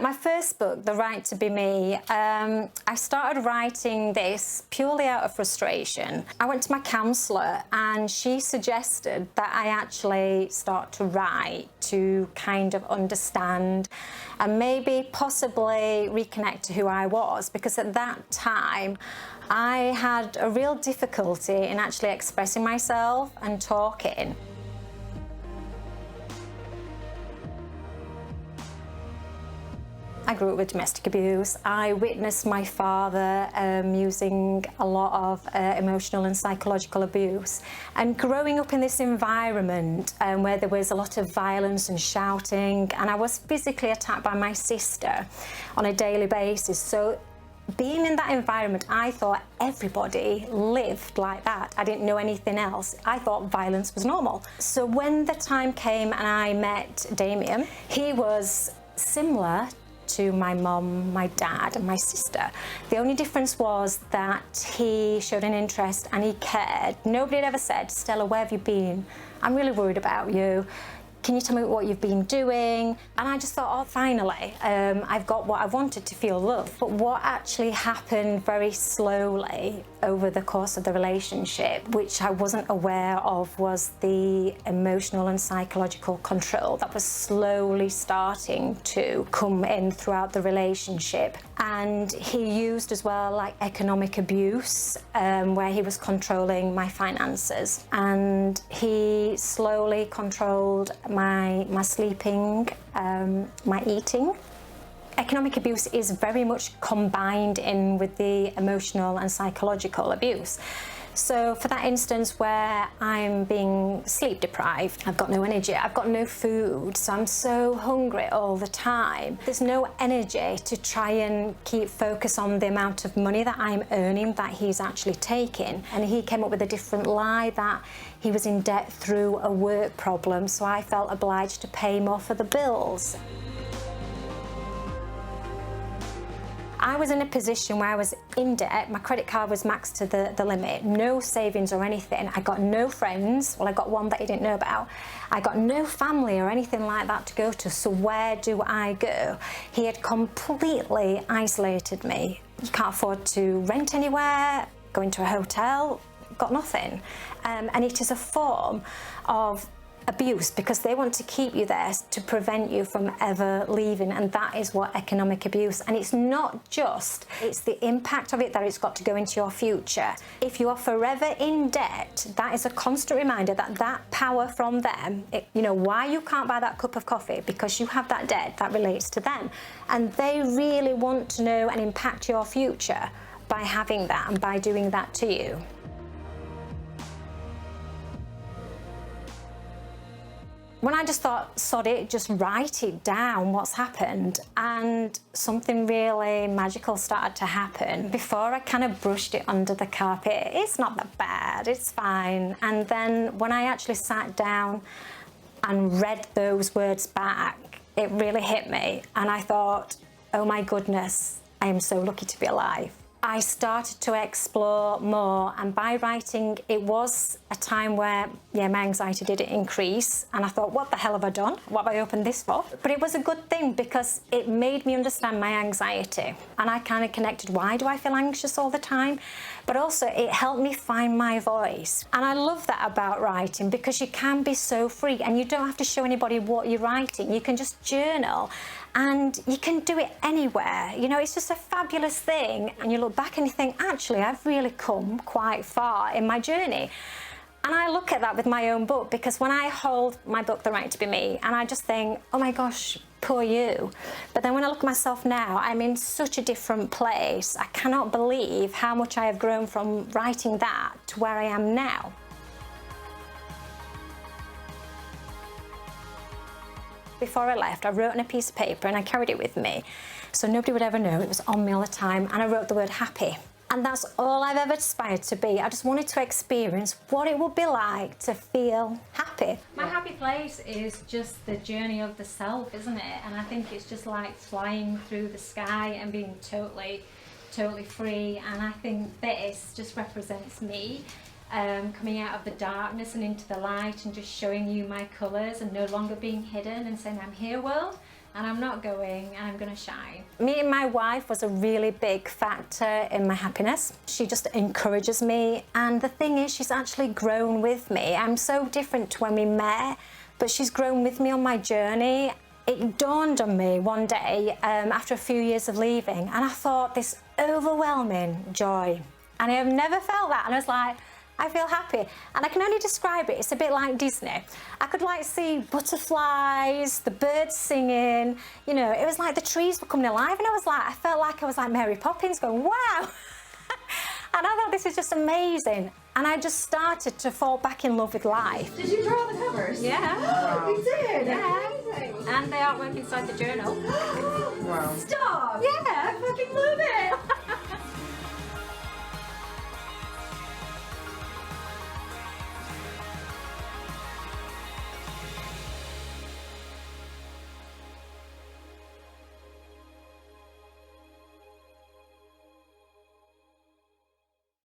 My first book, The Right to Be Me, I started writing this purely out of frustration. I went to my counsellor and she suggested that I actually start to write to kind of understand and maybe possibly reconnect to who I was, because at that time I had a real difficulty in actually expressing myself and talking. I grew up with domestic abuse. I witnessed my father using a lot of emotional and psychological abuse. And growing up in this environment where there was a lot of violence and shouting, and I was physically attacked by my sister on a daily basis. So being in that environment, I thought everybody lived like that. I didn't know anything else. I thought violence was normal. So when the time came and I met Damien, he was similar to my mum, my dad and my sister. The only difference was that he showed an interest and he cared. Nobody had ever said, "Stella, where have you been? I'm really worried about you. Can you tell me what you've been doing?" And I just thought, oh, finally, I've got what I wanted, to feel love. But what actually happened very slowly over the course of the relationship, which I wasn't aware of, was the emotional and psychological control that was slowly starting to come in throughout the relationship. And he used as well like economic abuse, where he was controlling my finances. And he slowly controlled my sleeping, my eating. Economic abuse is very much combined in with the emotional and psychological abuse. So for that instance where I'm being sleep deprived, I've got no energy, I've got no food, so I'm so hungry all the time. There's no energy to try and keep focus on the amount of money that I'm earning that he's actually taking. And he came up with a different lie that he was in debt through a work problem, so I felt obliged to pay more for the bills. I was in a position where I was in debt. My credit card was maxed to the limit, no savings or anything. I got no friends. Well, I got one that he didn't know about. I got no family or anything like that to go to, so where do I go? He had completely isolated me. You can't afford to rent anywhere, go into a hotel, got nothing. And it is a form of abuse because they want to keep you there to prevent you from ever leaving, and that is what economic abuse. And it's not just, it's the impact of it that it's got to go into your future. If you are forever in debt, that is a constant reminder that that power from them, you know, why you can't buy that cup of coffee, because you have that debt that relates to them, and they really want to know and impact your future by having that and by doing that to you. When I just thought, sod it, just write it down, what's happened, and something really magical started to happen. Before I kind of brushed it under the carpet, it's not that bad, it's fine. And then when I actually sat down and read those words back, it really hit me. And I thought, oh my goodness, I am so lucky to be alive. I started to explore more, and by writing, it was a time where, yeah, my anxiety did increase, and I thought, what the hell have I done? What have I opened this for? But it was a good thing because it made me understand my anxiety, and I kind of connected, why do I feel anxious all the time? But also it helped me find my voice. And I love that about writing, because you can be so free and you don't have to show anybody what you're writing. You can just journal and you can do it anywhere. You know, it's just a fabulous thing. And you look back and you think, actually, I've really come quite far in my journey. And I look at that with my own book, because when I hold my book, The Right to Be Me, and I just think, oh my gosh, poor you. But then when I look at myself now, I'm in such a different place. I cannot believe how much I have grown from writing that to where I am now. Before I left, I wrote on a piece of paper and I carried it with me, so nobody would ever know. It was on me all the time, and I wrote the word happy. And that's all I've ever aspired to be. I just wanted to experience what it would be like to feel happy. My happy place is just the journey of the self, isn't it? And I think it's just like flying through the sky and being totally free. And I think this just represents me. Coming out of the darkness and into the light, and just showing you my colours and no longer being hidden, and saying, I'm here, world, and I'm not going, and I'm going to shine. Meeting my wife was a really big factor in my happiness. She just encourages me, and the thing is, she's actually grown with me. I'm so different to when we met, but she's grown with me on my journey. It dawned on me one day after a few years of leaving, and I thought this overwhelming joy. And I have never felt that, and I was like, I feel happy, and I can only describe it. It's a bit like Disney. I could like see butterflies, the birds singing, you know, it was like the trees were coming alive, and I felt like I was like Mary Poppins going, wow. And I thought this was just amazing, and I just started to fall back in love with life. Did you draw the covers? Yeah. You did? Yeah. Amazing. And they artwork inside the journal. Wow.